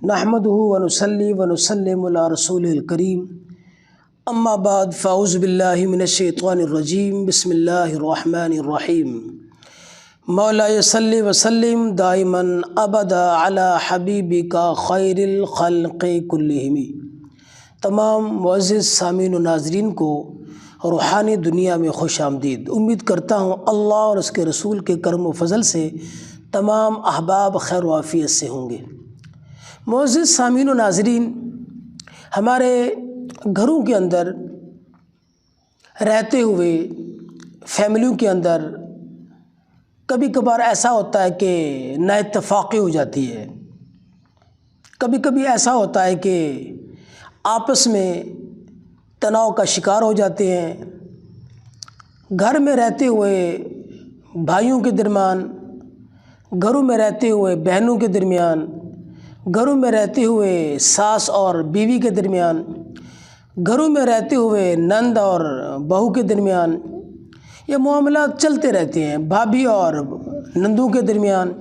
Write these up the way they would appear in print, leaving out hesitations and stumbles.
نحمدہ ونصلی ونسلم علی رسول الکریم اما بعد فاعوذ باللہ من الشیطان الرجیم بسم اللہ الرحمن الرحیم مولا صلی وسلم دائما ابدا علی حبیبک خیر الخلق کلہم۔ تمام معزز سامعین و ناظرین کو روحانی دنیا میں خوش آمدید۔ امید کرتا ہوں اللہ اور اس کے رسول کے کرم و فضل سے تمام احباب خیر و عافیت سے ہوں گے۔ معزز سامعین و ناظرین، ہمارے گھروں کے اندر رہتے ہوئے فیملیوں کے اندر کبھی کبھار ایسا ہوتا ہے کہ نا اتفاقی ہو جاتی ہے، کبھی کبھی ایسا ہوتا ہے کہ آپس میں تناؤ کا شکار ہو جاتے ہیں۔ گھر میں رہتے ہوئے بھائیوں کے درمیان، گھروں میں رہتے ہوئے بہنوں کے درمیان، گھروں میں رہتے ہوئے ساس اور بیوی کے درمیان، گھروں میں رہتے ہوئے نند اور بہو کے درمیان یہ معاملات چلتے رہتے ہیں، بھابھی اور نندوں کے درمیان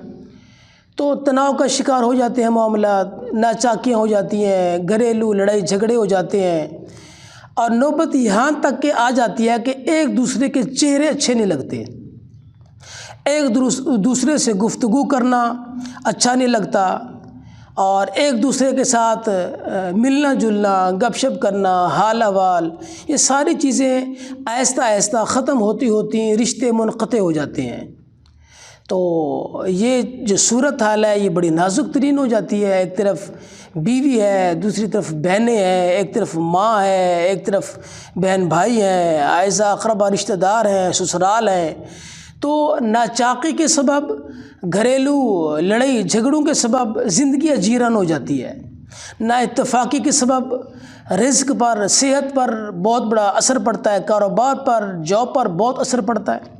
تو تناؤ کا شکار ہو جاتے ہیں، معاملات ناچاکیاں ہو جاتی ہیں، گھریلو لڑائی جھگڑے ہو جاتے ہیں، اور نوبت یہاں تک کہ آ جاتی ہے کہ ایک دوسرے کے چہرے اچھے نہیں لگتے، ایک دوسرے سے گفتگو کرنا اچھا نہیں لگتا، اور ایک دوسرے کے ساتھ ملنا جلنا، گپ شپ کرنا، حال احوال، یہ ساری چیزیں آہستہ آہستہ ختم ہوتی ہوتی رشتے منقطع ہو جاتے ہیں۔ تو یہ جو صورت حال ہے یہ بڑی نازک ترین ہو جاتی ہے۔ ایک طرف بیوی ہے، دوسری طرف بہنیں ہیں، ایک طرف ماں ہے، ایک طرف بہن بھائی ہیں، اعزا اقربا رشتہ دار ہیں، سسرال ہیں، تو ناچاقی کے سبب، گھریلو لڑائی جھگڑوں کے سبب زندگی جیران ہو جاتی ہے۔ نا اتفاقی کے سبب رزق پر، صحت پر بہت بڑا اثر پڑتا ہے، کاروبار پر، جاب پر بہت اثر پڑتا ہے۔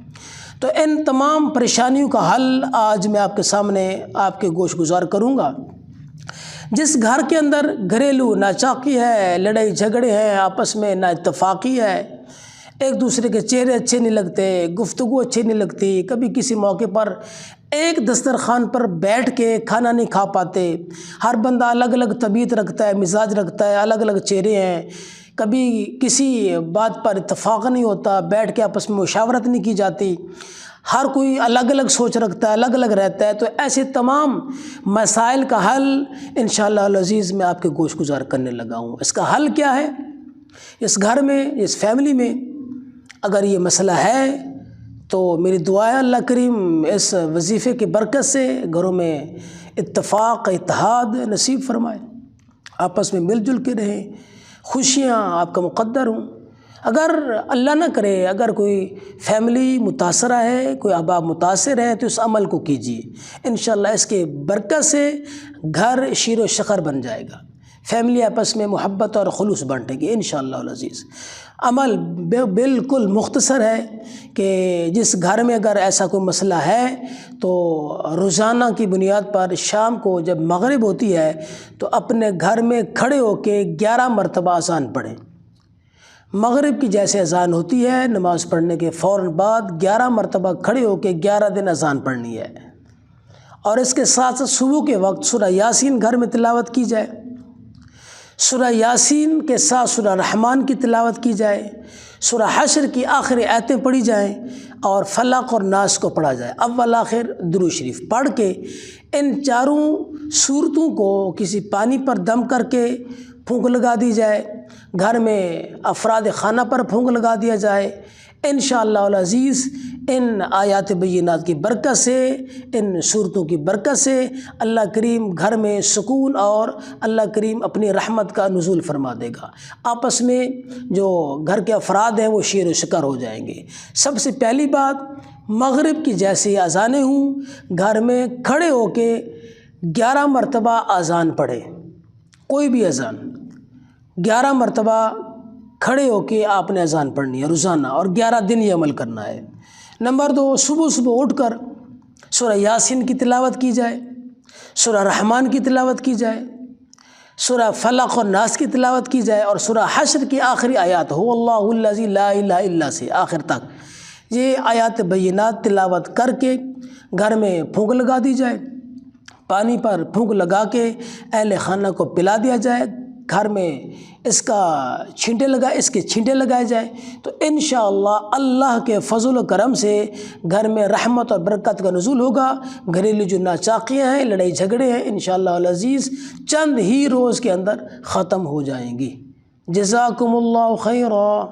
تو ان تمام پریشانیوں کا حل آج میں آپ کے سامنے آپ کے گوش گزار کروں گا۔ جس گھر کے اندر گھریلو ناچاقی ہے، لڑائی جھگڑے ہیں، آپس میں نا اتفاقی ہے، ایک دوسرے کے چہرے اچھے نہیں لگتے، گفتگو اچھی نہیں لگتی، کبھی کسی موقع پر ایک دسترخوان پر بیٹھ کے کھانا نہیں کھا پاتے، ہر بندہ الگ الگ طبیعت رکھتا ہے، مزاج رکھتا ہے، الگ الگ چہرے ہیں، کبھی کسی بات پر اتفاق نہیں ہوتا، بیٹھ کے آپس میں مشاورت نہیں کی جاتی، ہر کوئی الگ الگ سوچ رکھتا ہے، الگ الگ رہتا ہے۔ تو ایسے تمام مسائل کا حل انشاءاللہ العزیز میں آپ کے گوش گزار کرنے لگا ہوں۔ اس کا حل کیا ہے؟ اس گھر میں، اس فیملی میں اگر یہ مسئلہ ہے تو میری دعا ہے اللہ کریم اس وظیفے کی برکت سے گھروں میں اتفاق، اتحاد نصیب فرمائے، آپس میں مل جل کے رہیں، خوشیاں آپ کا مقدر ہوں۔ اگر اللہ نہ کرے اگر کوئی فیملی متاثرہ ہے، کوئی احباب متاثر ہیں، تو اس عمل کو کیجیے، انشاءاللہ اس کے برکت سے گھر شیر و شکر بن جائے گا، فیملی آپس میں محبت اور خلوص بانٹے گی انشاءاللہ العزیز۔ عمل بالکل مختصر ہے کہ جس گھر میں اگر ایسا کوئی مسئلہ ہے تو روزانہ کی بنیاد پر شام کو جب مغرب ہوتی ہے تو اپنے گھر میں کھڑے ہو کے 11 مرتبہ اذان پڑھیں۔ مغرب کی جیسے اذان ہوتی ہے، نماز پڑھنے کے فوراً بعد 11 مرتبہ کھڑے ہو کے 11 دن اذان پڑھنی ہے، اور اس کے ساتھ ساتھ صبح کے وقت سورہ یاسین گھر میں تلاوت کی جائے، سورہ یاسین کے ساتھ سورہ رحمان کی تلاوت کی جائے، سورہ حشر کی آخری آیتیں پڑھی جائیں، اور فلق اور ناس کو پڑھا جائے، اول آخر درود شریف پڑھ کے ان چاروں صورتوں کو کسی پانی پر دم کر کے پھونک لگا دی جائے، گھر میں افراد خانہ پر پھونک لگا دیا جائے، انشاءاللہ العزیز ان آیات بینات کی برکت سے، ان صورتوں کی برکت سے اللہ کریم گھر میں سکون اور اللہ کریم اپنی رحمت کا نزول فرما دے گا۔ آپس میں جو گھر کے افراد ہیں وہ شیر و شکر ہو جائیں گے۔ سب سے پہلی بات، مغرب کی جیسی اذانیں ہوں، گھر میں کھڑے ہو کے 11 مرتبہ اذان پڑھیں، کوئی بھی اذان 11 مرتبہ کھڑے ہو کے آپ نے اذان پڑھنی ہے روزانہ، اور 11 دن یہ عمل کرنا ہے۔ نمبر 2، صبح صبح اٹھ کر سورہ یاسین کی تلاوت کی جائے، سورہ رحمان کی تلاوت کی جائے، سورہ فلق اور ناس کی تلاوت کی جائے، اور سورہ حشر کی آخری آیات هو اللہ الذی لا الہ الا سے آخر تک یہ آیات بینات تلاوت کر کے گھر میں پھونک لگا دی جائے، پانی پر پھونک لگا کے اہل خانہ کو پلا دیا جائے، گھر میں اس کے چھینٹے لگائے جائیں، تو انشاءاللہ اللہ کے فضل و کرم سے گھر میں رحمت اور برکت کا نزول ہوگا۔ گھریلو جو ناچاقیاں ہیں، لڑائی جھگڑے ہیں، انشاءاللہ العزیز چند ہی روز کے اندر ختم ہو جائیں گی۔ جزاکم اللہ خیرا۔